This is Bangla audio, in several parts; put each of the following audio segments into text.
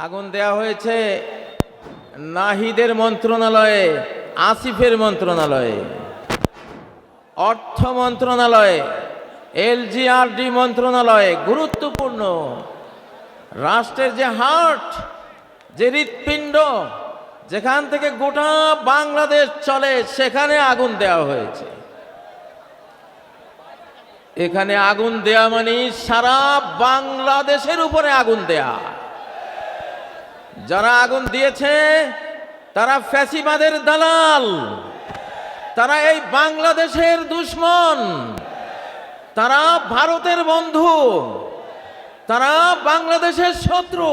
আগুন দেয়া হয়েছে নাহিদের মন্ত্রণালয়ে, আসিফের মন্ত্রণালয়ে, অর্থ মন্ত্রণালয়ে, এলজিআরডি মন্ত্রণালয়ে। গুরুত্বপূর্ণ রাষ্ট্রের যে হার্ট, যে হৃৎপিণ্ড, যেখান থেকে গোটা বাংলাদেশ চলে, সেখানে আগুন দেওয়া হয়েছে। এখানে আগুন দেয়া মানে সারা বাংলাদেশের উপরে আগুন দেয়া। যারা আগুন দিয়েছে তারা ফ্যাসিবাদের দালাল, তারা এই বাংলাদেশের দুশমন, তারা ভারতের বন্ধু, তারা বাংলাদেশের শত্রু।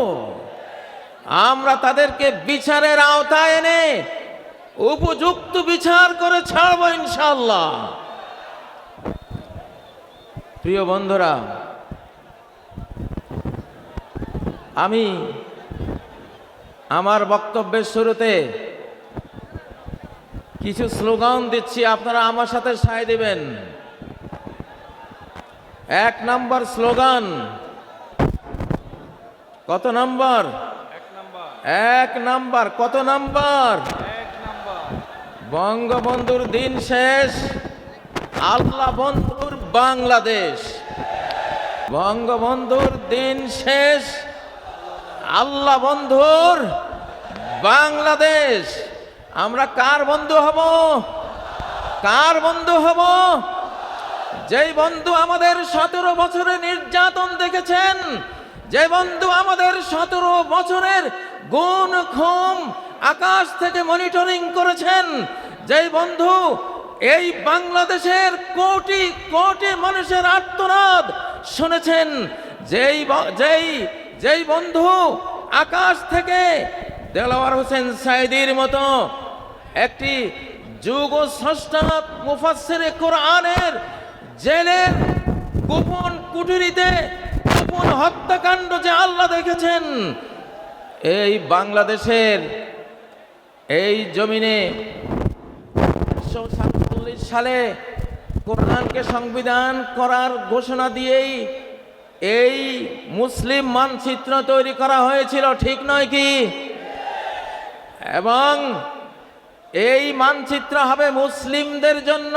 আমরা তাদেরকে বিচারের আওতায় এনে উপযুক্ত বিচার করে ছাড়ব ইনশাআল্লাহ। প্রিয় বন্ধুরা, আমি আমার বক্তব্যের শুরুতে কিছু স্লোগান দিচ্ছি, আপনারা আমার সাথে সায় দিবেন। 1 নম্বর স্লোগান, কত নম্বর? 1 নম্বর। কত নম্বর? বঙ্গবন্ধুর দিন শেষ, আল্লাহ বন্ধুর বাংলাদেশ। বঙ্গবন্ধুর দিন শেষ, আল্লাহ বন্ধুর বাংলাদেশ। আমরা কার বন্ধু হব? কার বন্ধু হব? যেই বন্ধু আমাদের 17 বছরের নির্যাতন দেখেছেন, যে বন্ধু আমাদের 17 বছরের গুম খুন আকাশ থেকে মনিটরিং করেছেন, যেই বন্ধু এই বাংলাদেশের কোটি কোটি মানুষের আর্তনাদ শুনেছেন, যেই বন্ধু আকাশ থেকে দেলাওয়ার হোসেন সাইদির মতো একটি যুগ স্রষ্টা মুফাসসিরে কোরআনের জেলের গোপন কুঠুরিতে গোপন হত্যাকাণ্ড যে আল্লাহ দেখেছেন, এই বাংলাদেশের এই জমিনে 1947 সালে কোরআনকে সংবিধান করার ঘোষণা দিয়েই এই মুসলিম মানচিত্র তৈরি করা হয়েছিল, ঠিক নয় কি? এবং এই মানচিত্র হবে মুসলিমদের জন্য,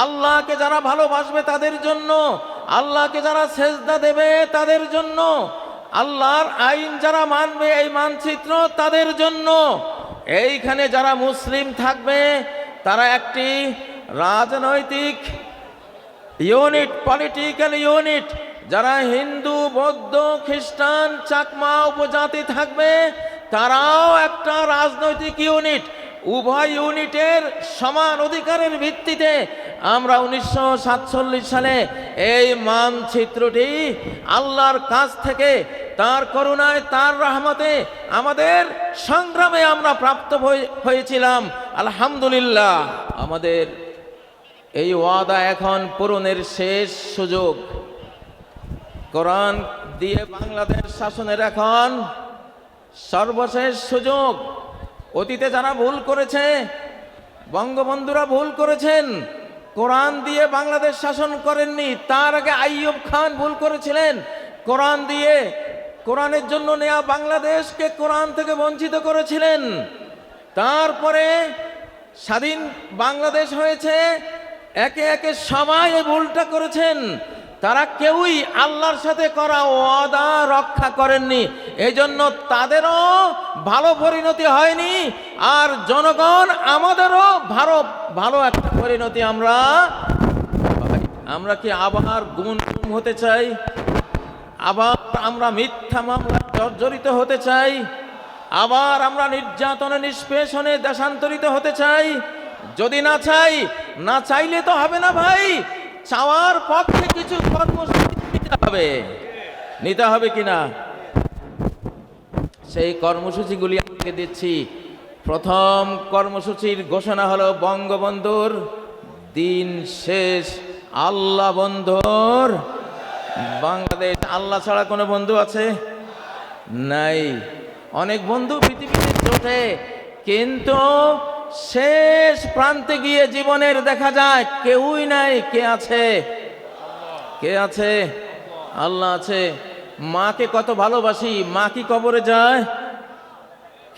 আল্লাহকে যারা ভালোবাসবে তাদের জন্য, আল্লাহকে যারা সেজদা দেবে তাদের জন্য, আল্লাহর আইন যারা মানবে এই মানচিত্র তাদের জন্য। এইখানে যারা মুসলিম থাকবে তারা একটি রাজনৈতিক ইউনিট, পলিটিক্যাল ইউনিট। যারা হিন্দু, বৌদ্ধ, খ্রিস্টান, চাকমা উপজাতি থাকবে তারাও একটা রাজনৈতিক ইউনিট। উভয় ইউনিটের সমান অধিকারের ভিত্তিতে আমরা 1947 সালে এই মানচিত্রটি আল্লাহর কাছ থেকে তার করুণায়, তার রহমতে, আমাদের সংগ্রামে আমরা প্রাপ্ত হয়েছিলাম। আলহামদুলিল্লাহ, আমাদের এই ওয়াদা এখন পূরণের শেষ সুযোগ। কোরআন দিয়ে বাংলাদেশ শাসনের এখন সর্বশেষ সুযোগ। অতীতে যারা ভুল করেছে, বঙ্গবন্ধুরা ভুল করেছেন, কোরআন দিয়ে বাংলাদেশ শাসন করেননি। তার আগে আইয়ুব খান ভুল করেছিলেন, কোরআন দিয়ে কোরআনের জন্য নেয়া বাংলাদেশকে কোরআন থেকে বঞ্চিত করেছিলেন। তারপরে স্বাধীন বাংলাদেশ হয়েছে, একে একে সবাই এই ভুলটা করেছেন। তারা কেউই আল্লাহর সাথে করা ওয়াদা রক্ষা করেননি, এই জন্য তাদেরও ভালো পরিণতি হয়নি, আর জনগণ আমাদেরও ভালো একটা পরিণতি আমরা কি আবার গুম হতে চাই? আবার আমরা মিথ্যা মামলা জর্জরিত হতে চাই? আবার আমরা নির্যাতনে, নিষ্পেষণে দেশান্তরিত হতে চাই? যদি না চাইলে তো হবে না ভাই। চাওয়ার পক্ষে কিছু কর্মসূচি নিতে হবে কিনা, সেই কর্মসূচিগুলি আপনাকে দিচ্ছি। প্রথম কর্মসূচির ঘোষণা হলো বঙ্গবন্ধুর দিন শেষ, আল্লাহ বন্ধুর বাংলাদেশ। আল্লাহ ছাড়া কোনো বন্ধু আছে? নাই। অনেক বন্ধু পৃথিবীতে জোটে, কিন্তু শেষ প্রান্তে গিয়ে জীবনের দেখা যায় কেউই নাই। কে আছে? কে আছে? আল্লাহ আছে। মাকে কত ভালোবাসি, মা কি কবরে যায়?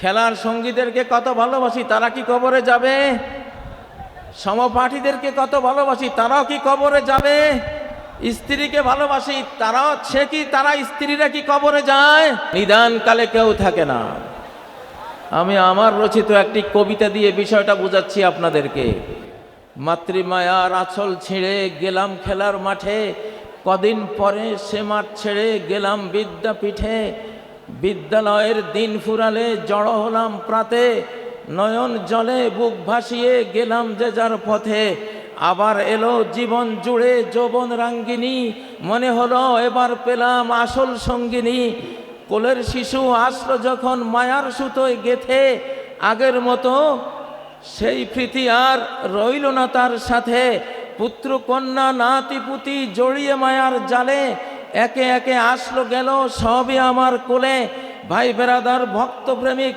খেলার সঙ্গীদেরকে কত ভালোবাসি, তারা কি কবরে যাবে? সমপাঠীদেরকে কত ভালোবাসি, তারাও কি কবরে যাবে? স্ত্রীকে ভালোবাসি, তারা স্ত্রীরা কি কবরে যায়? নিদানকালে কেউ থাকে না। আমি আমার রচিত একটি কবিতা দিয়ে বিষয়টা বুঝাচ্ছি আপনাদেরকে। মাতৃমায়ার আঁচল ছিঁড়ে গেলাম খেলার মাঠে, কদিন পরে সে মাঠ ছেড়ে গেলাম বিদ্যাপীঠে। বিদ্যালয়ের দিন ফুরালে জড়ো হলাম প্রাতে, নয়ন জলে বুক ভাসিয়ে গেলাম যে যার পথে। আবার এলো জীবন জুড়ে যৌবন রাঙ্গিনী, মনে হলো এবার পেলাম আসল সঙ্গিনী। কোলের শিশু আসলো যখন মায়ার সুতোয় গেথে, আগের মতো সেই প্রীতি আর রইল না তার সাথে। পুত্র কন্যা নাতি পুতি জড়িয়ে মায়ার জালে, একে একে আসলো গেল সবই আমার কোলে। ভাই বেরাদার ভক্ত প্রেমিক,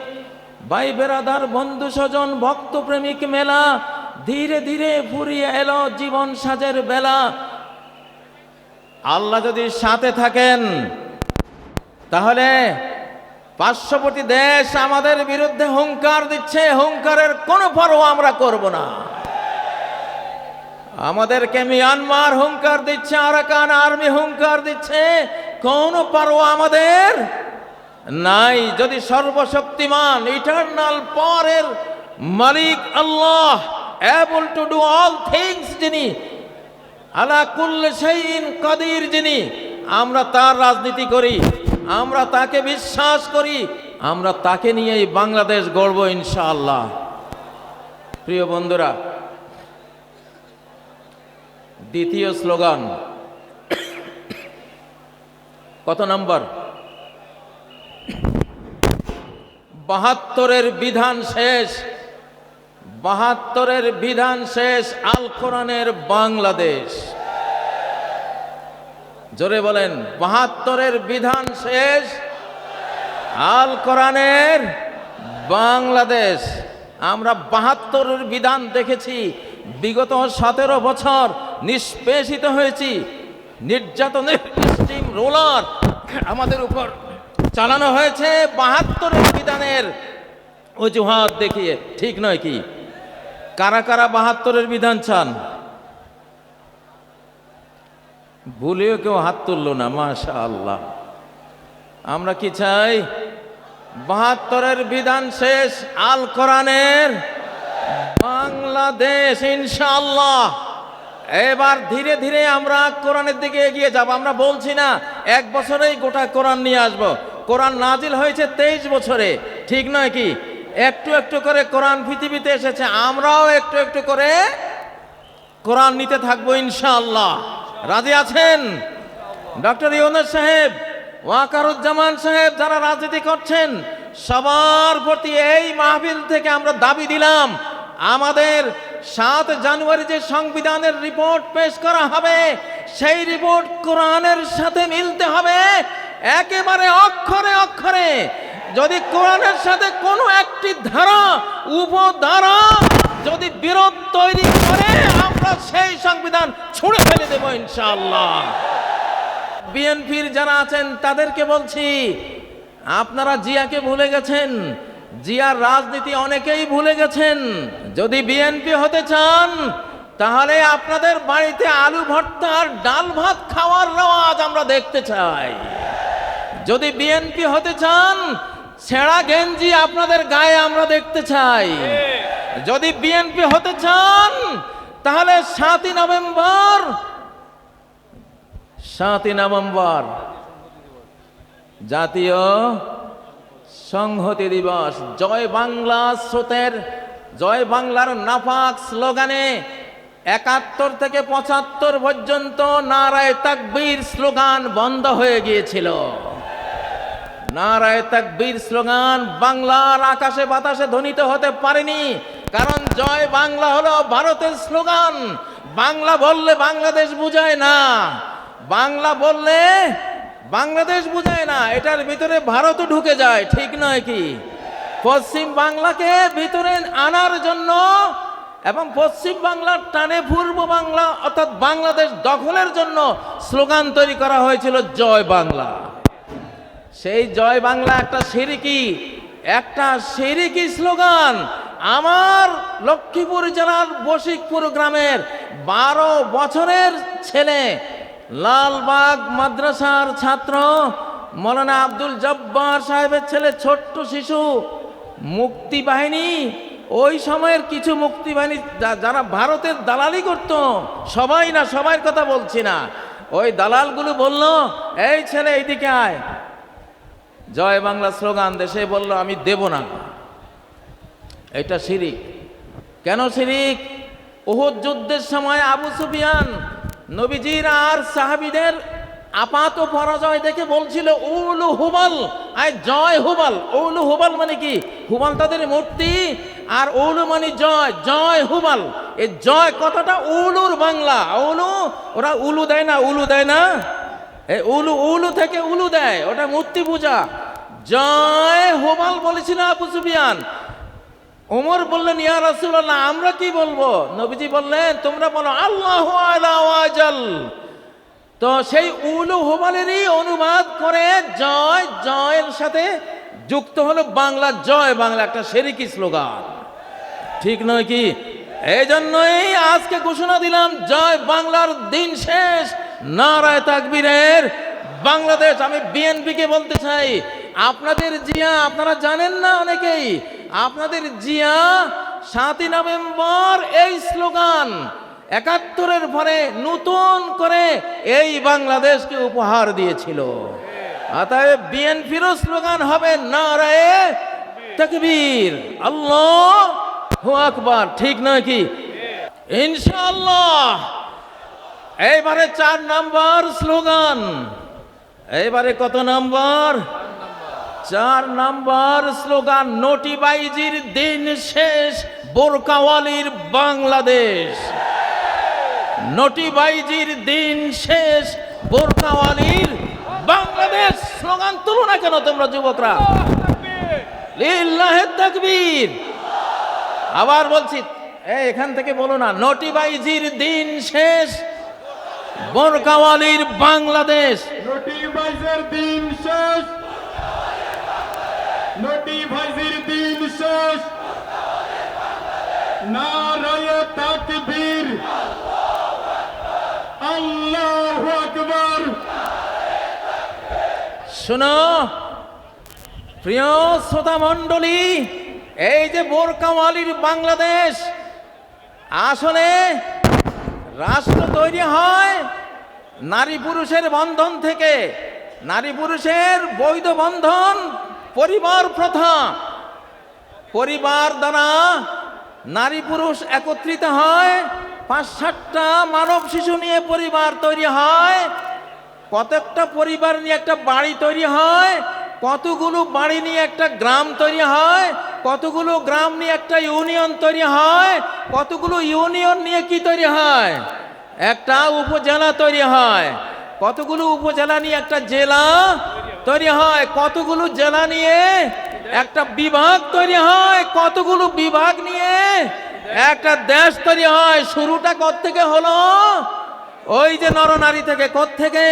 ভাই বেরাদার বন্ধু স্বজন ভক্ত প্রেমিক মেলা, ধীরে ধীরে ফুরিয়ে এলো জীবন সাজের বেলা। আল্লাহ যদি সাথে থাকেন তাহলে পার্শ্ববর্তী দেশ আমাদের বিরুদ্ধে হুঙ্কার দিচ্ছে, হুঙ্কারের কোনো পরোয়া আমরা করব না। আমাদেরকে মিয়ানমার হুঙ্কার দিচ্ছে, আরাকান আর্মি হুঙ্কার দিচ্ছে, কোনো পরোয়া আমাদের নাই। যদি সর্বশক্তিমান ইটারনাল পাওয়ারের মালিক Allah, able to do all things যিনি, আলা কুল্লি শাইইন কাদির যিনি, আমরা তার রাজনীতি করি, আমরা তাকে বিশ্বাস করি, আমরা তাকে নিয়েই বাংলাদেশ গড়ব ইনশাআল্লাহ। প্রিয় বন্ধুরা, দ্বিতীয় স্লোগান কত নম্বর? ৭২-এর বিধান শেষ, ৭২-এর বিধান শেষ, আল কোরআনের বাংলাদেশ। জোরে বলেন, ৭২-এর বিধান শেষ, আল কোরআনের বাংলাদেশ। আমরা ৭২-এর বিধান দেখেছি, বিগত ১৭ বছর নিষ্পেষিত হয়েছি, নির্যাতনের স্টিম রোলার আমাদের উপর চালানো হয়েছে ৭২-এর বিধানের অজুহাত দেখিয়ে। ঠিক নয় কি? কারা কারা ৭২-এর বিধান চান? ভুলেও কেউ হাত তুলল না, মাশাআল্লাহ। আমরা কি চাই? ৭২-এর বিধান শেষ, আল কোরআনের বাংলাদেশ ইনশাআল্লাহ। এবার ধীরে ধীরে আমরা কোরআনের দিকে এগিয়ে যাব। আমরা বলছি না ১ বছরেই গোটা কোরআন নিয়ে আসব। কোরআন নাজিল হয়েছে ২৩ বছরে, ঠিক নয় কি? একটু একটু করে কোরআন পৃথিবীতে এসেছে, আমরাও একটু একটু করে কোরআন নিতে থাকবো ইনশাআল্লাহ। রাজি আছেন? ডক্টর ইউনূস সাহেব, ওয়াকারুজ্জামান সাহেব, যারা রাজনীতি করছেন, সবার প্রতি এই মাহফিল থেকে আমরা দাবি দিলাম, আমাদের ৭ জানুয়ারি যে সংবিধানের রিপোর্ট পেশ করা হবে, সেই রিপোর্ট কোরআনের সাথে মিলতে হবে একেবারে অক্ষরে অক্ষরে। যদি কোরআনের সাথে কোনো একটি ধারা উপধারা যদি বিরোধ তৈরি করে, আমরা সেই সংবিধান ছুঁড়ে ফেলে দেব ইনশাআল্লাহ। বিএনপির যারা আছেন তাদেরকে বলছি, আপনারা জিয়াকে ভুলে গেছেন, জিয়ার রাজনীতি অনেকেই ভুলে গেছেন। যদি বিএনপি হতে চান তাহলে আপনাদের বাড়িতে আলু ভর্তা আর ডাল ভাত খাওয়ার রেওয়াজ আমরা দেখতে চাই। যদি বিএনপি হতে চান, ছেঁড়া গেঞ্জি আপনাদের গায়ে আমরা দেখতে চাই। যদি বিএনপি হতে চান তাহলে ৭ই নভেম্বর জাতীয় সংহতি দিবস, জয় বাংলা স্রোতের, জয় বাংলার নাপাক স্লোগানে ৭১ থেকে ৭৫ পর্যন্ত নারায়ে তাকবীর স্লোগান বন্ধ হয়ে গিয়েছিল। নারায়ে তাকবীর স্লোগান বাংলার আকাশে বাতাসে ধ্বনিত হতে পারেনি, কারণ জয় বাংলা হলো ভারতের স্লোগান। বাংলা বললে বাংলাদেশ বুঝায় না, বাংলা বললে বাংলাদেশ বুঝায় না, এটার ভিতরে ভারতও ঢুকে যায়, ঠিক নয় কি? পশ্চিম বাংলাকে ভিতরে আনার জন্য এবং পশ্চিম বাংলার টানে পূর্ব বাংলা অর্থাৎ বাংলাদেশ দখলের জন্য স্লোগান তৈরি করা হয়েছিল জয় বাংলা। সেই জয় বাংলা একটা শিরকি স্লোগান। আমার লক্ষ্মীপুর জেলার বশিকপুর গ্রামের 12 বছরের ছেলে, লালবাগ মাদ্রাসার ছাত্র মৌলানা আব্দুল জব্বার সাহেবের ছেলে, ছোট্ট শিশু, মুক্তি বাহিনী, ওই সময়ের কিছু মুক্তি বাহিনী যারা ভারতের দালালি করত, সবাই না, সবার কথা বলছি না, ওই দালালগুলো বলল, এই ছেলে এইদিকে আয়, জয় বাংলা স্লোগান দেশে বলল, আমি দেব না। এটা শিরিক। কেন শিরিক? উহুদ যুদ্ধের সময় আবু সুফিয়ান নবীজির আর সাহাবীদের আপাত পরাজয় দেখে বলছিল, উলু হুবাল, আয় জয় হুবাল। উলু হুবাল মানে কি? হুবাল তাদের মূর্তি, আর উলু মানে জয়, জয় হুবাল। এই জয় কথাটা উলুর বাংলা। উলু, ওরা উলু দেয় না, উলু দেয় না, এই উলু, উলু থেকে উলু দেয়, ওটা মূর্তি পূজা। জয় হুবাল বলেছিল আবু সুফিয়ান। ওমর বললেন, ইয়া রাসূলুল্লাহ, আমরা কি বলবো? নবীজি বললেন, তোমরা বলো আল্লাহু আলা ওয়াজাল। তো সেই উলু হুবালেরই অনুবাদ করে জয়, জয়ের সাথে যুক্ত হলো বাংলা জয় বাংলা, একটা শিরকি স্লোগান, ঠিক নয় কি? এই জন্যই আজকে ঘোষণা দিলাম, জয় বাংলার দিন শেষ, নারায়ে তাকবীরের বাংলাদেশ। আমি বিএনপিকে বলতে চাই, আপনাদের জিয়া, আপনারা জানেন না অনেকেই, আপনাদের জিয়া 7ই নভেম্বর এই স্লোগান 71-এর পরে নতুন করে এই বাংলাদেশকে উপহার দিয়েছিল। অতএব বিএনপিরও স্লোগান হবে নারায়ে তাকবীর, আল্লাহু আকবার, ঠিক নয় কি? ইনশাআল্লাহ এইবারে 4 নম্বর স্লোগান। এইবারে কত নম্বর? 4 নম্বর স্লোগান, নোটিবাইজির দিন শেষ, বোরকাওয়ালির বাংলাদেশ। নোটিবাইজির দিন শেষ, বোরকাওয়ালির বাংলাদেশ। স্লোগান তুলো না কেন তোমরা যুবকরা? লিল্লাহে তাকবীর। আবার বলছি, এখান থেকে বলো না, নোটিবাইজির দিন শেষ, বোরকাওয়ালির বাংলাদেশ। নোটিবাইজির দিন শেষ, নোটিবাইজির দিন শেষ, নারায়ে তাকবীর, আল্লাহু আকবার। শোনো প্রিয় শ্রোতা মণ্ডলী, এই যে বোরকাওয়ালির বাংলাদেশ, আসলে রাষ্ট্র তৈরি হয় নারী পুরুষের বন্ধন থেকে। নারী পুরুষের বৈধ বন্ধন, পরিবার প্রথা, পরিবার দ্বারা নারী পুরুষ একত্রিত হয়, 5-7টা মানব শিশু নিয়ে পরিবার তৈরি হয়, কতকটা পরিবার নিয়ে একটা বাড়ি তৈরি হয়, কতগুলো বাড়ি নিয়ে একটা গ্রাম তৈরি হয়, কতগুলো গ্রাম নিয়ে একটা ইউনিয়ন তৈরি হয়, কতগুলো ইউনিয়ন নিয়ে কি তৈরি হয়? একটা উপজেলা তৈরি হয়, কতগুলো উপজেলা নিয়ে একটা জেলা তৈরি হয়, কতগুলো জেলা নিয়ে একটা বিভাগ তৈরি হয়, কতগুলো বিভাগ নিয়ে একটা দেশ তৈরি হয়। শুরুটা কোত্থেকে হলো? ওই যে নরনারী থেকে। কোত্থেকে?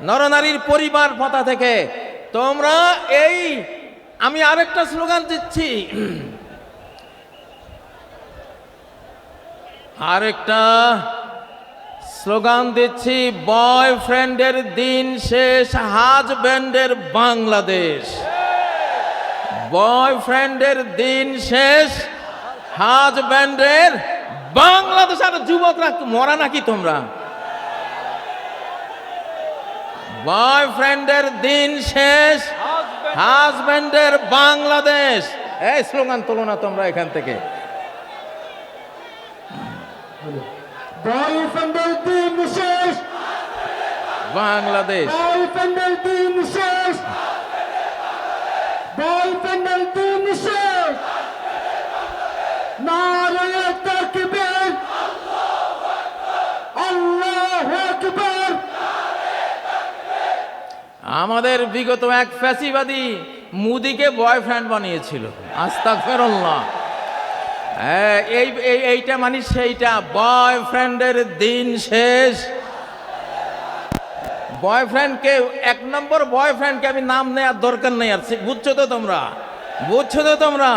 নরনারীর পরিবার প্রথা থেকে। তোমরা এই, আমি আরেকটা স্লোগান দিচ্ছি, আরেকটা স্লোগান দিচ্ছি, বয়ফ্রেন্ডের দিন শেষ, হাজব্যান্ডের বাংলাদেশ। বয়ফ্রেন্ডের দিন শেষ, হাজব্যান্ডের বাংলাদেশ। আর যুবকরা মরা নাকি তোমরা? বয়ফ্রেন্ডের দিন শেষ, হাজব্যান্ডের বাংলাদেশ। এই স্লোগান তোলো না তোমরা এখান থেকে। বয়ফ্রেন্ডের দিন শেষ, বাংলাদেশ। বয়ফ্রেন্ডের দিন শেষ, বয়ফ্রেন্ডের দিন শেষ, নারায়ে তাকবীর, আল্লাহু আকবার। আমাদের বিগত এক ফ্যাসিবাদী মুদিকে বয়ফ্রেন্ড বানিয়েছিল। আস্তাগফিরুল্লাহ। এইটা মানে সেইটা, বয়ফ্রেন্ডের দিন শেষ, বয়ফ্রেন্ডকে, 1 নম্বর বয়ফ্রেন্ডকে আমি নাম নেওয়ার দরকার নেই আর, বুঝছো তো তোমরা? বুঝছো তো তোমরা?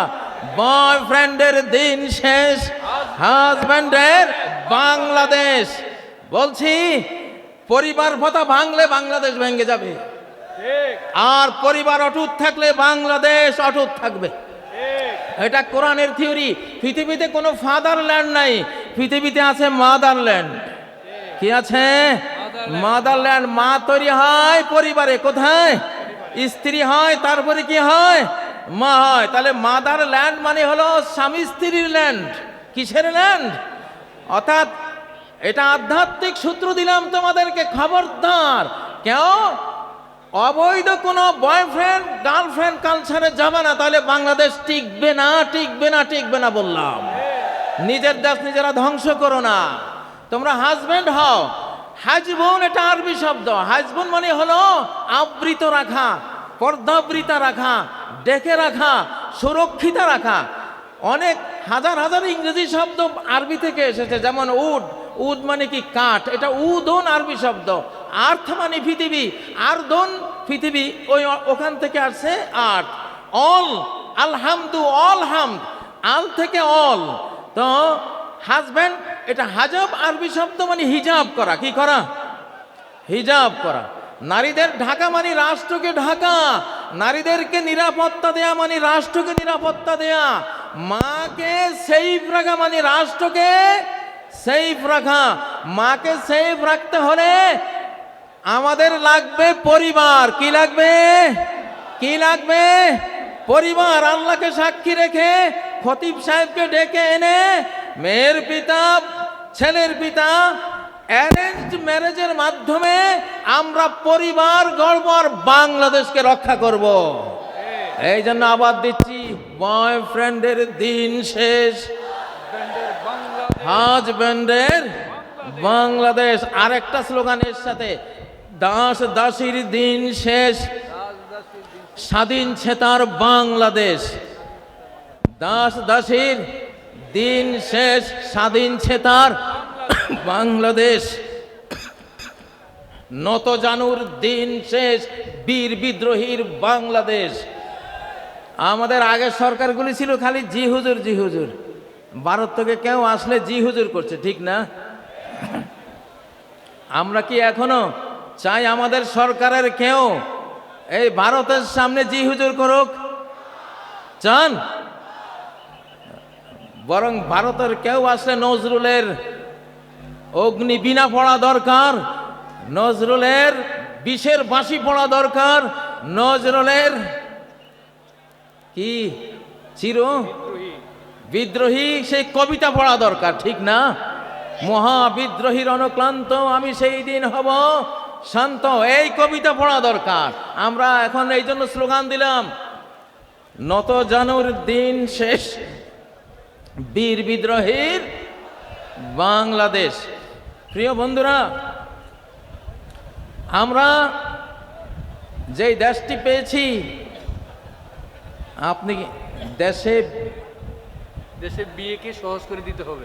বয়ফ্রেন্ডের দিন শেষ, হাজব্যান্ডের বাংলাদেশ। বলছি, পরিবার ভাতা ভাঙলে বাংলাদেশ ভেঙে যাবে, আর পরিবার অটুট থাকলে বাংলাদেশ অটুট থাকবে। এটা কোরআনের থিওরি। পৃথিবীতে কোনো ফাদারল্যান্ড নাই, পৃথিবীতে আছে মাদারল্যান্ড। কি আছে? মাদারল্যান্ড। মা তৈরি হয় পরিবারে, কোথায়? স্ত্রী হয়, তারপরে কি হয়? মা হয়। তাহলে মাদারল্যান্ড মানে হলো স্বামী স্ত্রীর ল্যান্ড। কিসের ল্যান্ড? অর্থাৎ এটা আধ্যাত্মিক সূত্র দিলাম তোমাদেরকে, খবরদার কেউ অবৈধ কোনো বয়ফ্রেন্ড গার্লফ্রেন্ড কালচারে যাবে না, তাহলে বাংলাদেশ টিকবে না, টিকবে না, টিকবে না বললাম। নিজের দেশ নিজেরা ধ্বংস করো না। তোমরা হাজব্যান্ড হও। হাজবুন এটা আরবি শব্দ। হাজবুন মানে হলো আবৃত রাখা, পর্দাবৃতা রাখা, ডেকে রাখা, সুরক্ষিত রাখা। অনেক হাজার হাজার ইংরেজি শব্দ আরবি থেকে এসেছে, যেমন উড। উড মানে কি? কাঠ। এটা উদন আরবি শব্দ। আর্থ মানে পৃথিবী, আর্দন পৃথিবী, ওই ওখান থেকে আসছে আর্থ। অল, আলহামদু, অল হামদ, আল থেকে অল। তো হাজব্যান্ড এটা হাজাব আরবি শব্দ, মানে হিজাব করা। কি করা? হিজাব করা। নারীদের ঢাকা মানে রাষ্ট্রকে ঢাকা, নারীদেরকে নিরাপত্তা দেয়া মানে রাষ্ট্রকে নিরাপত্তা দেয়া। মাকে সেফ রাখা মানে রাষ্ট্রকে সেফ রাখা। মাকে সেফ রাখতে হলে আমাদের লাগবে পরিবার। কি লাগবে? কি লাগবে? পরিবার। আল্লাহকে সাক্ষী রেখে খতিব সাহেবকে ডেকে এনে মেয়ের পিতা, ছেলের পিতা, অ্যারেঞ্জড ম্যারেজের মাধ্যমে আমরা পরিবার গড়ব আর বাংলাদেশকে রক্ষা করব। এই জন্য আবার দিচ্ছি, বয়ফ্রেন্ডের দিন শেষ, হাজব্যান্ডের বাংলাদেশ। আরেকটা স্লোগানের সাথে, দাস দাসীর দিন শেষ, স্বাধীন চেতার বাংলাদেশ। দাস দাসীর দিন শেষ, স্বাধীন চেতার বাংলাদেশ। নত জানুর দিন শেষ, বীর বিদ্রোহীর বাংলাদেশ। আমাদের আগের সরকারগুলি ছিল খালি জি হুজুর, জি হুজুর। ভারত থেকে কেউ আসলে জি হুজুর করছে, ঠিক না? আমরা কি এখনো চাই আমাদের সরকারের কেউ এই ভারতের সামনে জি হুজুর করুক? চান? বরং ভারতের কেউ আসলে নজরুলের অগ্নি বীণা পড়া দরকার, নজরুলের বিষের বাঁশি পড়া দরকার, নজরুলের কি চির বিদ্রোহী সেই কবিতা পড়া দরকার, ঠিক না? মহাবিদ্রোহীর অনুক্লান্ত আমি সেই দিন হব শান্ত, এই কবিতা পড়া দরকার। আমরা এখন এই জন্য স্লোগান দিলাম, নত জানুর দিন শেষ, বীর বিদ্রোহীর বাংলাদেশ। প্রিয় বন্ধুরা, আমরা যেই দেশটি পেয়েছি, আপনি দেশে বিয়েকে সহজ করে দিতে হবে।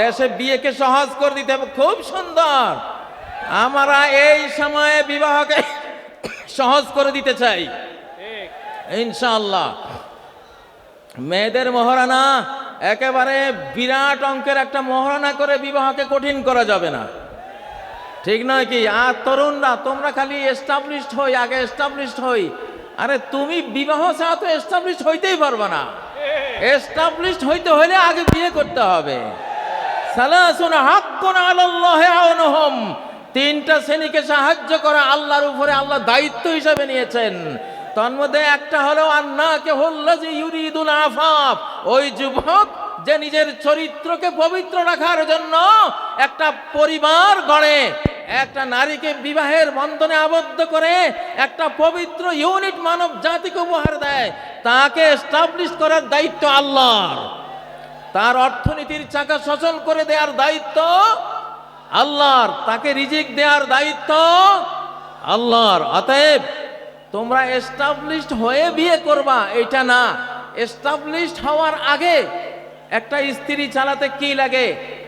দেশে বিয়েকে সহজ করে দিতে হবে। খুব সুন্দর। আমরা এই সময়ে বিবাহকে সহজ করে দিতে চাই ইনশাআল্লাহ। মেয়েদের মহারানা একেবারে বিরাট অঙ্কের একটা মহারানা করে বিবাহকে কঠিন করা যাবে না, ঠিক নয় কি? আর তরুণরা তোমরা খালি এস্টাবলিশড হই, আগে এস্টাবলিশড হই। আরে তুমি বিবাহ ছাড়া তো এস্টাবলিশড হইতেই পারবে না। এস্টাবলিশড হইতে হলে আগে বিয়ে করতে হবে। সালাসুন হাক্কুন আলাল্লাহি আউনুহুম, তিনটা শ্রেণীকে সাহায্য করা আল্লাহর উপরে আল্লাহ দায়িত্ব হিসাবে নিয়েছেন। তন্মধ্যে একটা হলো আন্নাকে হুল্লাজি ইউরিদুল আফাফ, ওই যুবক যে নিজের চরিত্রকে পবিত্র রাখার জন্য একটা পরিবার গড়ে, একটা নারীকে বিবাহের বন্ধনে আবদ্ধ করে একটা পবিত্র ইউনিট মানব জাতিকে উপহার দেয়, তাকে এস্টাবলিশ করার দায়িত্ব আল্লাহর। তার অর্থনীতির চাকা সচল করে দেওয়ার দায়িত্ব আল্লাহর, তাকে রিজিক দেওয়ার দায়িত্ব আল্লাহর। অতএব তোমরা এস্টাবলিশড হয়ে বিয়ে করবা এটা না, এস্টাবলিশড হওয়ার আগে একটা স্ত্রী চালাতে কি লাগে?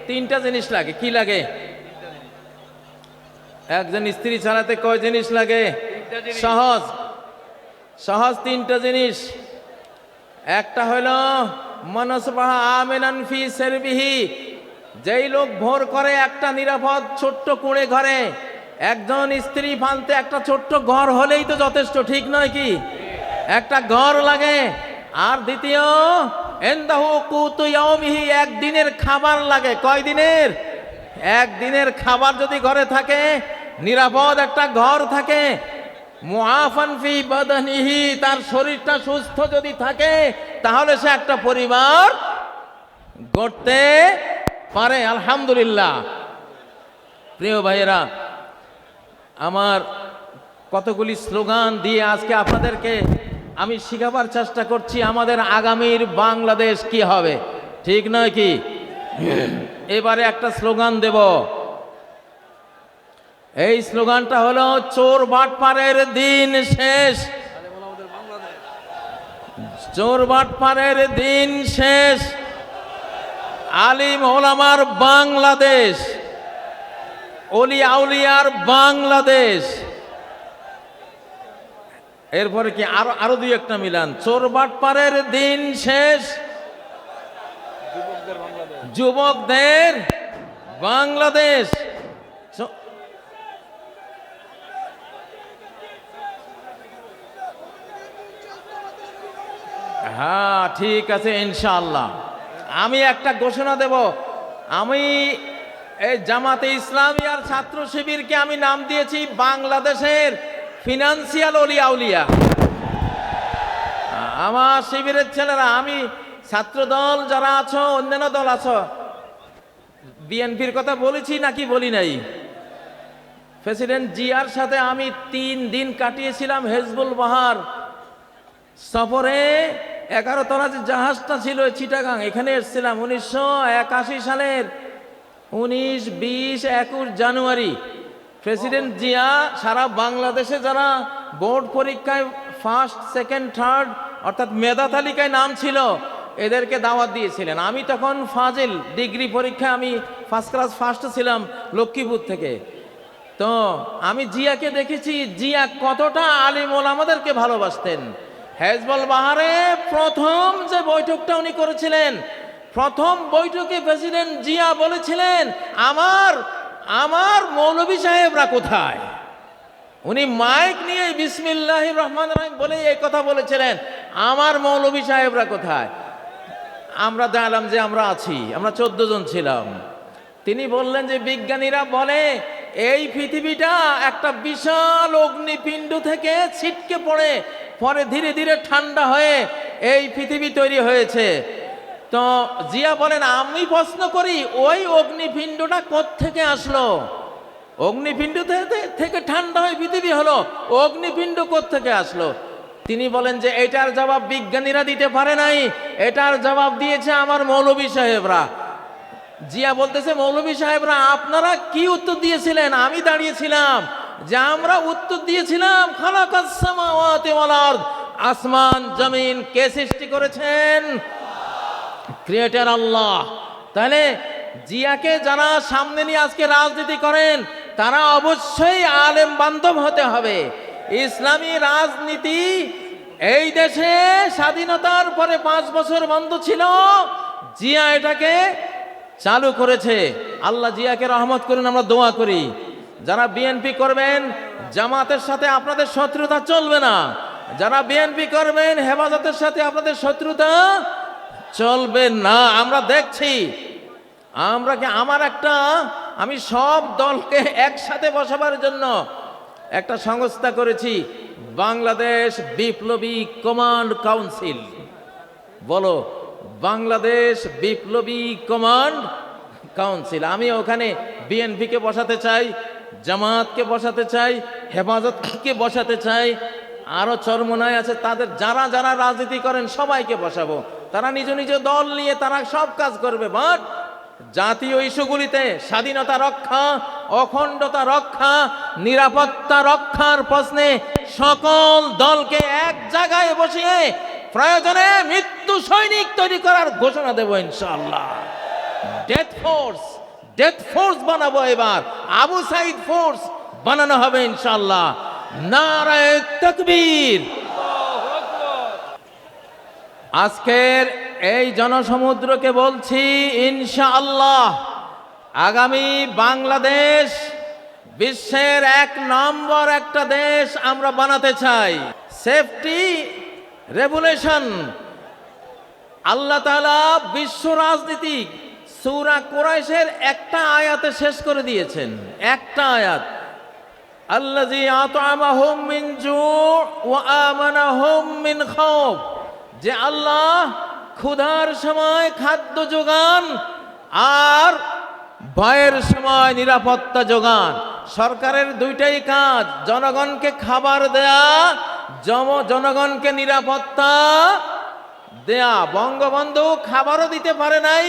তিনটা জিনিস লাগে। কি লাগে? একজন স্ত্রী চালাতে কয় জিনিস লাগে? সহজ সহজ তিনটা জিনিস। একটা হলো মনসবাহা আমিনান ফি সারবিহি, যেই লোক ভোর করে একটা নিরাপদ ছোট্ট কুঁড়ে ঘরে, একজন স্ত্রী ফালতে একটা ছোট্ট ঘর হলেই তো যথেষ্ট, ঠিক নয় কি? একটা ঘর লাগে। আর দ্বিতীয় ইনদাহু কুতু ইয়াউমিহি, একদিনের খাবার লাগে। কয় দিনের? একদিনের খাবার যদি ঘরে থাকে, নিরাপদ একটা ঘর থাকে, মুআফান ফি বাদানিহি, তার শরীরটা সুস্থ যদি থাকে, তাহলে সে একটা পরিবার গড়তে পারে। আলহামদুলিল্লাহ। প্রিয় ভাইয়েরা আমার, কতগুলি স্লোগান দিয়ে আজকে আপনাদেরকে আমি শিখাবার চেষ্টা করছি আমাদের আগামীর বাংলাদেশ কি হবে, ঠিক নয় কি? এবারে একটা স্লোগান দেব। এই স্লোগানটা হলো চোর বাটপারের দিন শেষ। চোর বাটপারের দিন শেষ, আলিম ওলামার বাংলাদেশ, অলি আউলিয়ার বাংলাদেশ। এরপরে কি আরো দুই একটা মিলান। চোর বাটপারের দিন শেষ, যুবকদের বাংলাদেশ। হ্যাঁ, ঠিক আছে, ইনশাআল্লাহ। আমি একটা ঘোষণা দেব। আমি এই জামাতে ইসলামী আর ছাত্র শিবিরকে আমি নাম দিয়েছি বাংলাদেশের ফিনান্সিয়াল অলি আউলিয়া। আমার শিবিরের ছেলেরা, আমি ছাত্র দল যারা আছো, অন্যান্য দল আছো, বিএনপির কথা বলেছি নাকি বলি নাই? প্রেসিডেন্ট জিয়ার সাথে আমি 3 দিন কাটিয়েছিলাম হেজবুল বাহার সফরে। 11 তলা যে জাহাজটা ছিল চিটাগাং, এখানে এসেছিলাম 1981 সালের 19, 20, 21 জানুয়ারি। প্রেসিডেন্ট জিয়া সারা বাংলাদেশে যারা বোর্ড পরীক্ষায় ফার্স্ট, সেকেন্ড, থার্ড অর্থাৎ মেধা তালিকায় নাম ছিল, এদেরকে দাওয়াত দিয়েছিলেন। আমি তখন ফাজিল ডিগ্রি পরীক্ষায় আমি ফার্স্ট ক্লাস ফার্স্ট ছিলাম লক্ষ্মীপুর থেকে। তো আমি জিয়াকে দেখেছি, জিয়া কতটা আলিম ওলামাদেরকে ভালোবাসতেন। হেজবুল বাহারে প্রথম যে বৈঠকটা উনি করেছিলেন, প্রথম বৈঠকে প্রেসিডেন্ট জিয়া বলেছিলেন, আমার মৌলভী সাহেবরা কোথায়? উনি মাইক নিয়ে বিসমিল্লাহির রহমানির রহিম বলে এই কথা বলেছিলেন, আমার মৌলভী সাহেবরা কোথায়? আমরা জানলাম যে আমরা আছি, আমরা 14 জন ছিলাম। তিনি বললেন যে বিজ্ঞানীরা বলে এই পৃথিবীটা একটা বিশাল অগ্নিপিণ্ড থেকে ছিটকে পড়ে পরে ধীরে ধীরে ঠান্ডা হয়ে এই পৃথিবী তৈরি হয়েছে। তো জিয়া বলেন, আমি প্রশ্ন করি ওই অগ্নিপিণ্ডটা কোত্থেকে আসলো? অগ্নিপিণ্ড থেকে ঠান্ডা হয়ে পৃথিবী হলো, অগ্নিপিণ্ড কোত্থেকে আসলো? তিনি বলেন যে এটার জবাব বিজ্ঞানীরা দিতে পারে নাই, এটার জবাব দিয়েছে আমার মৌলভী সাহেবরা। জিয়া বলতেছে, মৌলভী সাহেবরা আপনারা কি উত্তর দিয়েছিলেন? আমি দাঁড়িয়েছিলাম যে আমরা উত্তর দিয়েছিলাম খালাকাস সামাওয়াতি ওয়াল আরদ, আসমান জমিন কে সৃষ্টি করেছেন? ক্রিয়েটর আল্লাহ। তাহলে জিয়াকে যারা সামনে নিয়ে আজকে রাজনীতি করেন, তারা অবশ্যই আলেম বান্ধব হতে হবে। ইসলামী রাজনীতি এই দেশে স্বাধীনতার পরে 5 বছর বন্ধ ছিল, জিয়া এটাকে চালু করেছে। আল্লাহ জিয়াকে রহমত করুন, আমরা দোয়া করি। যারা বিএনপি করবেন, জামাতের সাথে আপনাদের শত্রুতা চলবে না। যারা বিএনপি করবেন, হেফাজতের সাথে আপনাদের শত্রুতা চলবে না। আমরা দেখছি, আমি সব দলকে একসাথে বসাবার জন্য একটা সংস্থা করেছি, বাংলাদেশ বিপ্লবী কমান্ড কাউন্সিল। বলো, বাংলাদেশ বিপ্লবী কমান্ড কাউন্সিল। আমি ওখানে বিএনপিকে বসাতে চাই, জামাতকে বসাতে চাই, হেফাজতকে বসাতে চাই, আরো চরমনায় আছে তাদের, যারা যারা রাজনীতি করেন সবাইকে বসাবো। তারা নিজ নিজ দল নিয়ে তারা সব কাজ করবে, বাট জাতীয় ইস্যুগুলিতে স্বাধীনতা রক্ষা, অখণ্ডতা রক্ষা, নিরাপত্তা রক্ষার প্রশ্নে সকল দলকে এক জায়গায় বসিয়ে প্রয়োজনে মৃত্যু সৈনিক তৈরি করার ঘোষণা দেব ইনশাআল্লাহ। ডেথ ফোর্স বানাবো এবার, আবু সাইদ ফোর্স বানানো হবে ইনশাআল্লাহ। নারায়ে তাকবীর। আজকের এই জনসমুদ্রকে বলছি ইনশাআল্লাহ আগামী বাংলাদেশ বিশ্বের 1 নম্বর একটা দেশ আমরা বানাতে চাই। সেফটি রেগুলেশন আল্লাহ তাআলা বিশ্ব রাজনীতি সূরা কুরাইশের একটা আয়াতে শেষ করে দিয়েছেন। একটা আয়াত, আল্লাযী আত'আমাহুম মিন জু' ওয়া আমানাহুম মিন খাউফ, যে আল্লাহ ক্ষুধার সময় খাদ্য যোগান আর ভয়ের সময় নিরাপত্তা যোগান। সরকারের দুইটাই কাজ, জনগণকে খাবার দেয়া, জনগণকে নিরাপত্তা দেয়া। বঙ্গবন্ধু খাবারও দিতে পারে নাই,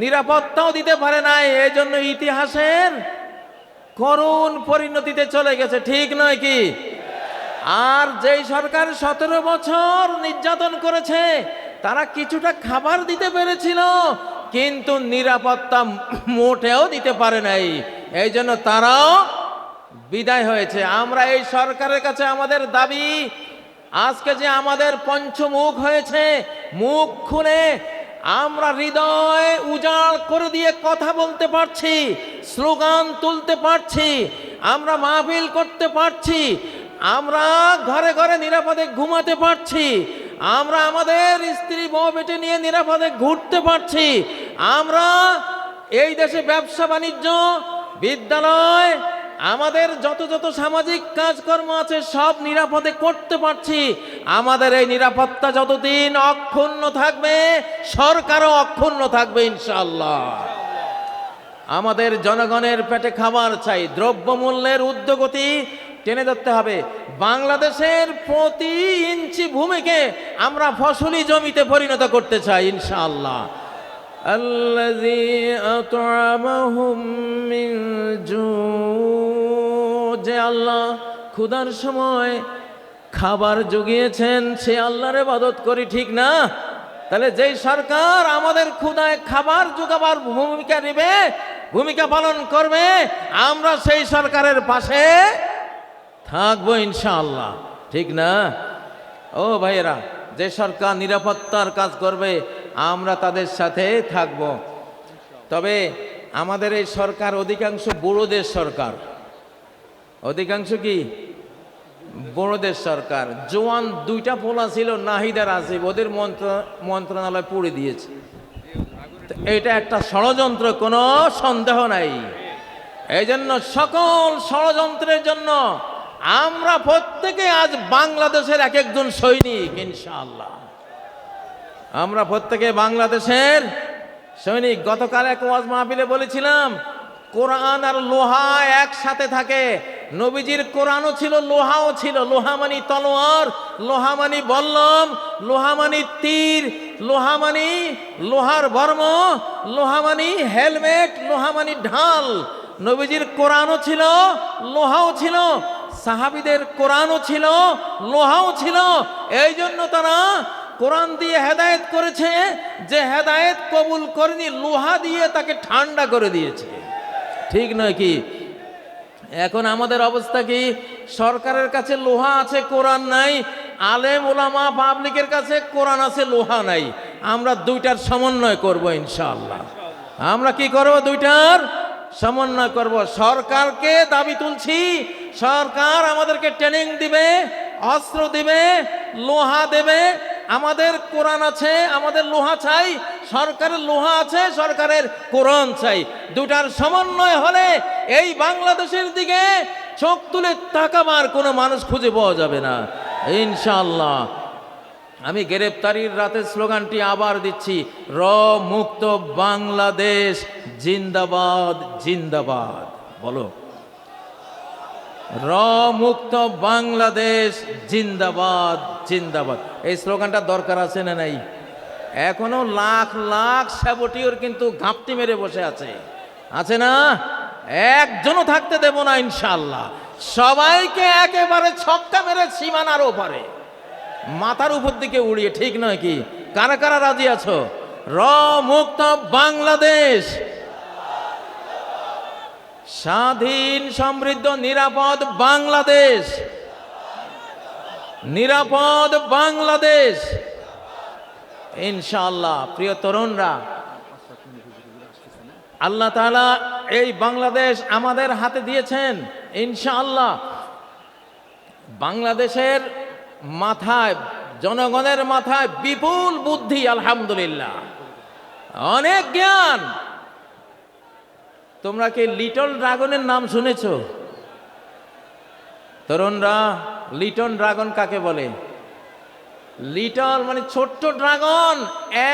নিরাপত্তাও দিতে পারে নাই, এই জন্য ইতিহাসের করুণ পরিণতিতে চলে গেছে, ঠিক নয় কি? আর যেই সরকার 17 বছর নির্যাতন করেছে তারা কিছুটা খাবার দিতে পেরেছিল, কিন্তু নিরাপত্তা মোটেও দিতে পারে নাই, এই জন্য তারাও বিদায় হয়েছে। আমরা এই সরকারের কাছে আমাদের দাবি, আজকে যে আমাদের পঞ্চমুখ হয়েছে, মুখ খুলে আমরা হৃদয় উজাড় করে দিয়ে কথা বলতে পারছি, স্লোগান তুলতে পারছি, আমরা মাহফিল করতে পারছি, আমরা ঘরে ঘরে নিরাপদে ঘুমাতে পারছি, আমরা আমাদের স্ত্রী বউ বেটে নিয়ে নিরাপদে ঘুরতে পারছি, আমরা এই দেশে ব্যবসা বাণিজ্য, বিদ্যালয়, আমাদের যত যত সামাজিক কাজকর্ম আছে সব নিরাপদে করতে পারছি। আমাদের এই নিরাপত্তা যতদিন অক্ষুণ্ণ থাকবে, সরকারও অক্ষুণ্ণ থাকবে ইনশাআল্লাহ। আমাদের জনগণের পেটে খাবার চাই, দ্রব্যমূল্যের ঊর্ধ্বগতি টেনে ধরতে হবে। বাংলাদেশের প্রতি ইঞ্চি ভূমিকে আমরা ফসলি জমিতে পরিণত করতে চাই ইনশাআল্লাহ। আল্লাযী আত'আমাহুম মিন জু', যে আল্লাহ ক্ষুধার সময় খাবার জুগিয়েছেন, সে আল্লাহর ইবাদত করি, ঠিক না? তাহলে যেই সরকার আমাদের ক্ষুধায় খাবার জোগাবার ভূমিকা নেবে, ভূমিকা পালন করবে, আমরা সেই সরকারের পাশে থাকবো ইনশাআল্লাহ, ঠিক না? ও ভাইয়েরা, যে সরকার নিরাপত্তার কাজ করবে আমরা তাদের সাথে থাকব। তবে আমাদের এই সরকার অধিকাংশ বুড়োদের সরকার, অধিকাংশ কি বুড়োদের সরকার। জোয়ান 2টা পোলা ছিল, নাহিদ আর আসিফ, ওদের মন্ত্রণালয় পুড়ে দিয়েছে। এটা একটা ষড়যন্ত্র, কোনো সন্দেহ নাই। এই জন্য সকল ষড়যন্ত্রের জন্য আমরা প্রত্যেকে আজ বাংলাদেশের এক একজন সৈনিক ইনশাআল্লাহ। আমরা প্রত্যেকে বাংলাদেশের সৈনিক। গতকাল এক ওয়াজ মাহফিলে বলেছিলাম, কোরআন আর লোহা একসাথে থাকে। নবীজির কোরআনও ছিল, লোহাও ছিল। লোহা মানি তলোয়ার, লোহা মানি বল্লম, লোহা মানি তীর, লোহা মানি লোহার বর্ম, লোহা মানি হেলমেট, লোহা মানি ঢাল। নবীজির কোরআনও ছিল, লোহাও ছিল। সাহাবীদের কোরআনও ছিল, লোহাও ছিল। এই জন্য তারা কোরআন দিয়ে হেদায়েত করেছে, যে হেদায়েত কবুল করেনি লোহা দিয়ে তাকে ঠান্ডা করে দিয়েছে, ঠিক নয় কি? এখন আমাদের অবস্থা কি? সরকারের কাছে লোহা আছে, কোরআন নাই। আলেম ওলামা পাবলিকের কাছে কোরআন আছে, লোহা নাই। আমরা দুইটার সমন্বয় করব ইনশাআল্লাহ। আমরা কি করব? দুইটার সমন্বয় করব। সরকারকে দাবি তুলছি, সরকার আমাদেরকে ট্রেনিং দিবে, অস্ত্র দিবে, লোহা দেবে। আমাদের কোরআন আছে, আমাদের লোহা চাই। সরকারের লোহা আছে, সরকারের কোরআন চাই। দুটার সমন্বয় হলে এই বাংলাদেশের দিকে চোখ তুলে তাকাবার কোনো মানুষ খুঁজে পাওয়া যাবে না ইনশাআল্লাহ। আমি গ্রেপ্তারির রাতের স্লোগানটি আবার দিচ্ছি, র মুক্ত বাংলাদেশ জিন্দাবাদ জিন্দাবাদ। বলো, র মুক্ত বাংলাদেশ জিন্দাবাদ জিন্দাবাদ। এই স্লোগানটা দরকার আছে না নাই? এখনো লাখ লাখ সাবটিওর কিন্তু ঘাপটি মেরে বসে আছে না? একজনও থাকতে দেব না ইনশাআল্লাহ। সবাইকে একেবারে ছক্কা মেরে সীমানার ওপারে, মাথার উপর দিকে উড়িয়ে, ঠিক নয় কি? কারা কারা রাজি আছো? র মুক্ত বাংলাদেশ। স্বাধীন সমৃদ্ধ নিরাপদ বাংলাদেশ, নিরাপদ বাংলাদেশ ইনশাআল্লাহ। প্রিয় তরুণরা, আল্লাহ তাআলা এই বাংলাদেশ আমাদের হাতে দিয়েছেন ইনশাআল্লাহ। বাংলাদেশের মাথায়, জনগণের মাথায় বিপুল বুদ্ধি, আলহামদুলিল্লাহ, অনেক জ্ঞান। তোমরা কি লিটল ড্রাগনের নাম শুনেছো? তরুণরা, লিটল ড্রাগন কাকে বলে? লিটল মানে ছোট্ট ড্রাগন,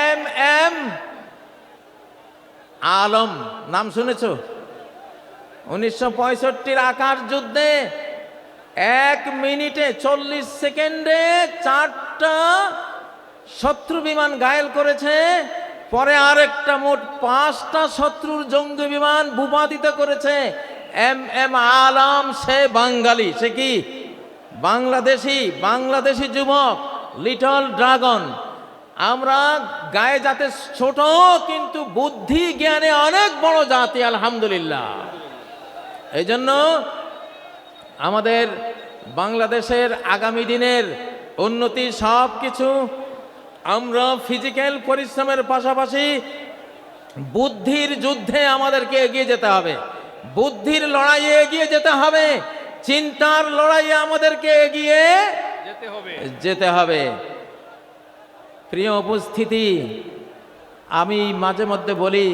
এম এম আলম নাম শুনেছো? 1965 আকাশ যুদ্ধে 1 মিনিটে 40 সেকেন্ডে 4টা শত্রু বিমান ঘায়েল করেছে। পরে আরেকটা মোট 5টা শত্রুর জঙ্গি বিমান ভূপাতিত করেছে। এম এম আলম, সে বাঙালি, সে কি বাংলাদেশি যুবক, লিটল ড্রাগন। আমরা গায়ে যাতে ছোট, কিন্তু বুদ্ধি জ্ঞানে অনেক বড় জাতি, আলহামদুলিল্লাহ। এই জন্য আমাদের বাংলাদেশের আগামী দিনের উন্নতি সব কিছু আমরা ফিজিক্যাল পরিশ্রমের পাশাপাশি বুদ্ধির যুদ্ধে আমাদেরকে এগিয়ে যেতে হবে, বুদ্ধির লড়াইয়ে এগিয়ে যেতে হবে, চিন্তার লড়াইয়ে আমাদেরকে এগিয়ে যেতে হবে। প্রিয় উপস্থিতি, আমি মাঝে মধ্যে বলি,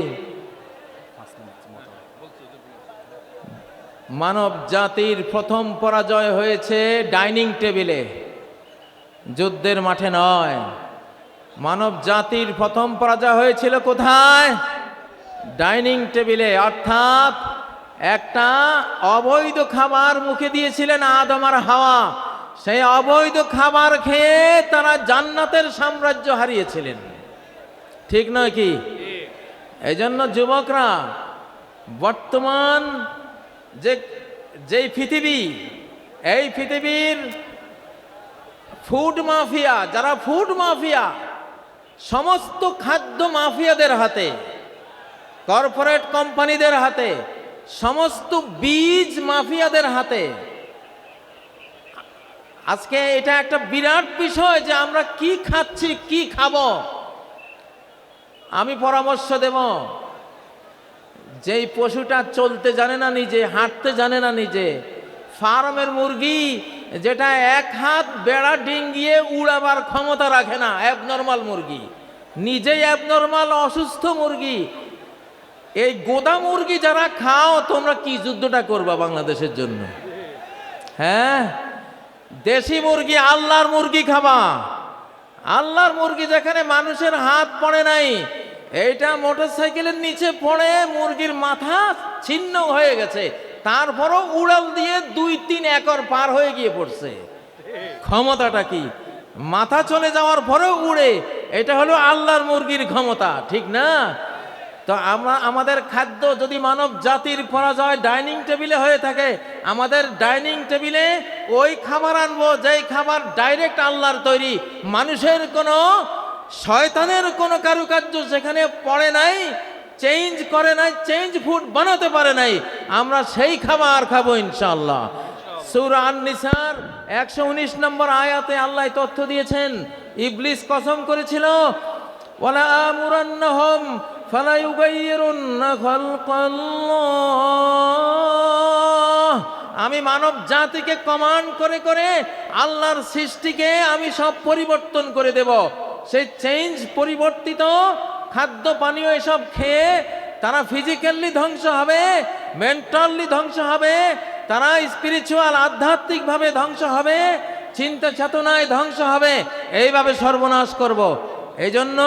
মানব জাতির প্রথম পরাজয় হয়েছে ডাইনিং টেবিলে, যুদ্ধের মাঠে নয়। মানব জাতির প্রথম পরাজয় হয়েছিল কোথায়? ডাইনিং টেবিলে। অর্থাৎ একটা অবৈধ খাবার মুখে দিয়েছিলেন আদম আর হাওয়া, সেই অবৈধ খাবার খেয়ে তারা জান্নাতের সাম্রাজ্য হারিয়েছিলেন, ঠিক নয় কি? এই জন্য যুবকরা, বর্তমান যেই পৃথিবী, এই পৃথিবীর ফুড মাফিয়া, যারা ফুড মাফিয়া, সমস্ত খাদ্য মাফিয়াদের হাতে, কর্পোরেট কোম্পানিদের হাতে, সমস্ত বীজ মাফিয়াদের হাতে। আজকে এটা একটা বিরাট বিষয় যে আমরা কি খাচ্ছি, কি খাবো। আমি পরামর্শ দেব, যেই পশুটা চলতে জানে না নিজে, হাঁটতে জানে না নিজে, ফার্মের মুরগি যেটা 1 হাত বেড়া ডিঙ্গিয়ে উড়াবার ক্ষমতা রাখে না, অ্যাবনর্মাল মুরগি, নিজেই অ্যাবনর্মাল অসুস্থ মুরগি, এই গোদা মুরগি যারা খাও, তোমরা কি যুদ্ধটা করবা বাংলাদেশের জন্য? হ্যাঁ, দেশি মুরগি, আল্লাহর মুরগি খাবা। আল্লাহর মুরগি যেখানে মানুষের হাত পড়ে নাই, এইটা মোটরসাইকেলের নিচে পড়ে মুরগির মাথা ছিন্ন হয়ে গেছে, তারপরও উড়াল দিয়ে 2-3 একর পার হয়ে গিয়ে পড়ছে। ক্ষমতাটা কি? মাথা চলে যাওয়ার পরেও উড়ে। এটা হলো আল্লাহর মুরগির ক্ষমতা, ঠিক না? তো আমাদের খাদ্য যদি মানব জাতির পরাজয় ডাইনিং টেবিলে হয়ে থাকে, আমাদের ডাইনিং টেবিলে ওই খাবার আনবো যেই খাবার ডাইরেক্ট আল্লাহর তৈরি, মানুষের কোনো, শয়তানের কোনো কারুকার্য সেখানে পড়ে নাই, চেঞ্জ করে নাই, চেঞ্জ ফুড বানাতে পারে নাই। আমরা সেই খাবার খাবো ইনশাআল্লাহ। সূরা আন-নিসার 119 নম্বর আয়াতে আল্লাহ তথ্য দিয়েছেন, ইবলিস কসম করেছিল, ওয়ালা আমুরান্নাহুম ফালা ইউগাইয়িরুন্না খালকাল্লাহ, আমি মানব জাতিকে কমান্ড করে করে আল্লাহর সৃষ্টিকে আমি সব পরিবর্তন করে দেব। সেই চেঞ্জ, পরিবর্তিত খাদ্য পানীয় এসব খেয়ে তারা ফিজিক্যালি ধ্বংস হবে, মেন্টালি ধ্বংস হবে, তারা স্পিরিচুয়াল, আধ্যাত্মিকভাবে ধ্বংস হবে, চিন্তা চেতনায় ধ্বংস হবে। এইভাবে সর্বনাশ করব। এই জন্য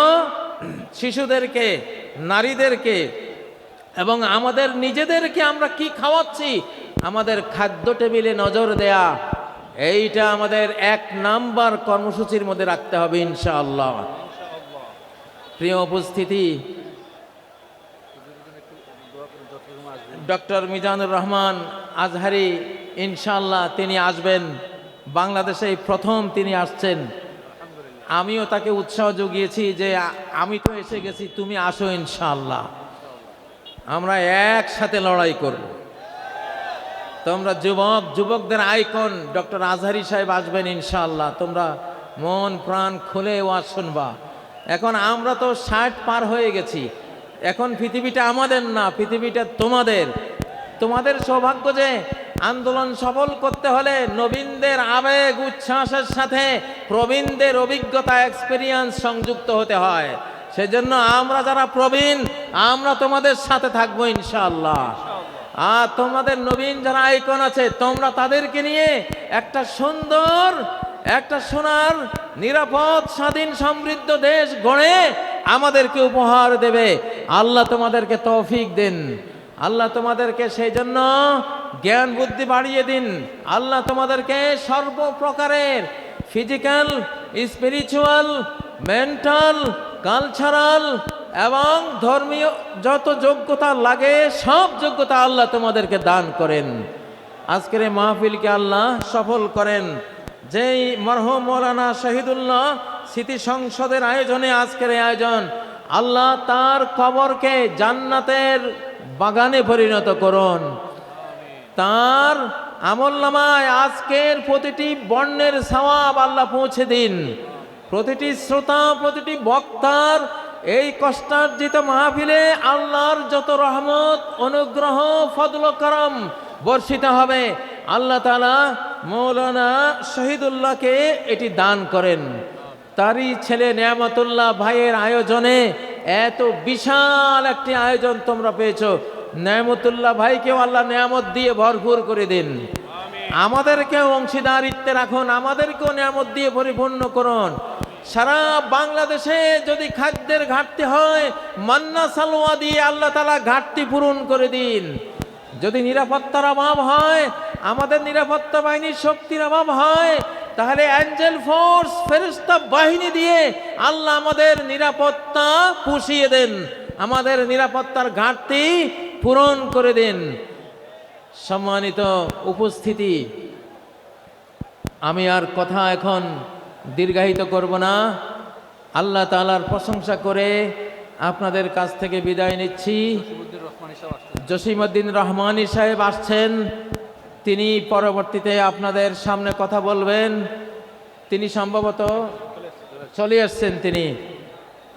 শিশুদেরকে, নারীদেরকে এবং আমাদের নিজেদেরকে আমরা কি খাওয়াচ্ছি, আমাদের খাদ্য টেবিলে নজর দেয়া, এইটা আমাদের 1 নাম্বার কর্মসূচির মধ্যে রাখতে হবে ইনশাআল্লাহ। প্রিয় উপস্থিতি, ডক্টর মিজানুর রহমান আজহারি ইনশাআল্লাহ তিনি আসবেন বাংলাদেশে, প্রথম তিনি আসছেন। আমিও তাকে উৎসাহ জুগিয়েছি যে আমি তো এসে গেছি, তুমি আসো ইনশাআল্লাহ, আমরা একসাথে লড়াই করব। তোমরা যুবকদের আইকন ডক্টর আজহারি সাহেব আসবেন ইনশাআল্লাহ। তোমরা মন প্রাণ খুলে ওয়াজ শুনবা। এখন আমরা তো 60 পার হয়ে গেছি, এখন পৃথিবীটা আমাদের না, পৃথিবীটা তোমাদের। তোমাদের সৌভাগ্য যে আন্দোলন সফল করতে হলে নবীনদের আবেগ উচ্ছ্বাসের সাথে প্রবীণদের অভিজ্ঞতা এক্সপেরিয়েন্স সংযুক্ত হতে হয়। সেজন্য আমরা যারা প্রবীণ আমরা তোমাদের সাথে থাকবো ইনশাআল্লাহ। আর তোমাদের নবীন যারা আইকন আছে তোমরা তাদেরকে নিয়ে একটা সুন্দর, একটা সোনার নিরাপদ স্বাধীন সমৃদ্ধ দেশ গড়ে আমাদেরকে উপহার দেবে। আল্লাহ তোমাদেরকে তৌফিক দিন, আল্লাহ তোমাদেরকে সেই জন্য জ্ঞান বুদ্ধি বাড়িয়ে দিন। আল্লাহ তোমাদেরকে সর্বপ্রকারের ফিজিক্যাল, স্পিরিচুয়াল, মেন্টাল, কালচারাল এবং ধর্মীয় যত যোগ্যতা লাগে সব যোগ্যতা আল্লাহ তোমাদেরকে দান করেন। আজকের এই মাহফিলকে আল্লাহ সফল করেন। যেই মরহুম মৌলানা শহীদুল্লাহ স্মৃতি সংসদের আয়োজনে আজকের এই আয়োজন, আল্লাহ তার কবরকে জান্নাতের বাগানে পরিণত করুন। তার আমলনামায় আজকের প্রতিটি বর্ণের সওয়াব আল্লাহ পৌঁছে দিন। প্রতিটি শ্রোতা, প্রতিটি বক্তার এই কষ্টার্জিত মাহফিলে আল্লাহর যত রহমত, অনুগ্রহ, ফজল ও করম বর্ষিত হবে আল্লাহ তাআলা মৌলানা শহীদুল্লাহকে এটি দান করেন। তারই ছেলে নেয়ামতুল্লাহ ভাইয়ের আয়োজনে এত বিশাল একটি আয়োজন তোমরা পেয়েছো। নেয়ামতুল্লাহ ভাইকেও আল্লাহ নেয়ামত দিয়ে ভরপুর করে দিন। আমাদেরকেও অংশীদারিত্বে রাখুন, আমাদেরকেও নেয়ামত দিয়ে পরিপূর্ণ করুন। সারা বাংলাদেশে যদি খাদ্যের ঘাটতি হয় মান্না সালোয়া দিয়ে আল্লাহ তাআলা ঘাটতি পূরণ করে দিন। যদি নিরাপত্তার অভাব হয়, আমাদের নিরাপত্তা বাহিনীর শক্তির অভাব হয়, তাহলে অ্যাঞ্জেল ফোর্স, ফেরেশতা বাহিনী দিয়ে আল্লাহ আমাদের নিরাপত্তা পুষিয়ে দেন, আমাদের নিরাপত্তার ঘাটতি পূরণ করে দেন। সম্মানিত উপস্থিতি, আমি আর কথা এখন দীর্ঘায়িত করব না। আল্লাহ তাআলার প্রশংসা করে আপনাদের কাছ থেকে বিদায় নিচ্ছি। জসিমউদ্দিন রহমানী সাহেব আসছেন, তিনি পরবর্তীতে আপনাদের সামনে কথা বলবেন। তিনি সম্ভবত চলে আসছেন। তিনি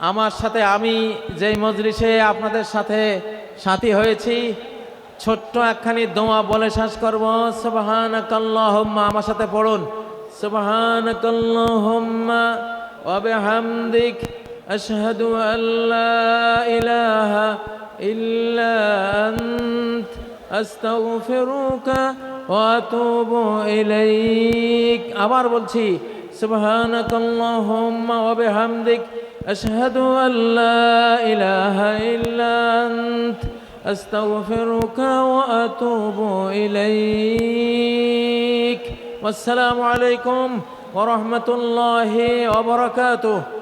আমার সাথে, আমি যেই মজলিসে আপনাদের সাথে সাথী হয়েছি, ছোট্ট একখানি দোয়া বলে শেষ করব। সুবহানাকাল্লাহুম্মা, আমার সাথে পড়ুন, সুবহানাকাল্লাহুম্মা ওয়া বিহামদিক আশহাদু আল্লা ইলাহা ইল্লা আনত আস্তাগফিরুকা ওয়া আতুবু ইলাইক। আবার বলছি, সুবহানাকাল্লাহুম্মা ওয়া বিহামদিক আশহাদু আল্লা ইলাহা ইল্লা আনত আস্তাগফিরুকা ওয়া আতুবু ইলাইক। ওয়াসসালামু আলাইকুম ওয়া রাহমাতুল্লাহি ওয়া বারাকাতুহু।